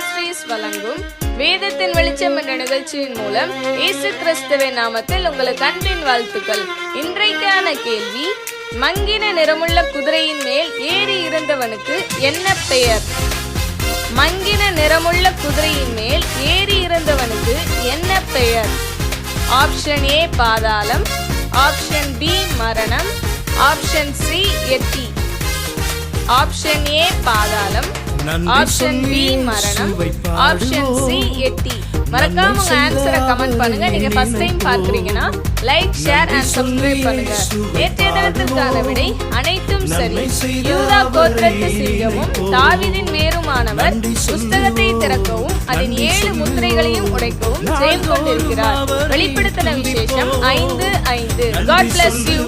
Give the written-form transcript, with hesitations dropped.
Ministries வழங்கும் வேதத்தின் வெளிச்சம் என்ற நிகழ்ச்சியின் மூலம் இயேசு கிறிஸ்துவின் நாமத்தில் உங்களுக்கு அன்பின் வாழ்த்துக்கள். இன்றைக்கான கேள்வி, மங்கின நிறமுள்ள குதிரையின் மேல் ஏறி இருந்தவனுக்கு என்ன பெயர்? மங்கின நிறமுள்ள குதிரையின் மேல் ஏறி இருந்தவனுக்கு என்ன பெயர்? ஆப்ஷன் ஏ பாதாளம், ஆப்ஷன் பி மரணம், ஆப்ஷன் சி எட்டி. ஆப்ஷன் ஏ பாதாளம், ஆப்ஷன் பி மரணம், ஆப்ஷன் சி எட்டி. மறக்காம உங்க ஆன்சரை கமெண்ட் பண்ணுங்க. நீங்க ஃபர்ஸ்ட் டைம் பார்க்கறீங்கன்னா லைக், ஷேர் அண்ட் சப்ஸ்கிரைப் பண்ணுங்க. நேற்றைய தினத்திற்கான விடை அனைத்தும் சரி. யூதா கோத்திரத்து சிங்கமும் தாவீதின் வேருமானவர் புஸ்தகத்தை திறக்கவும் அதன் 7 முத்திரைகளையும் உடைக்கவும் ஜெயம் கொண்டிருக்கிறார். வெளிப்படுத்தின விசேஷம் 5:5. God bless you.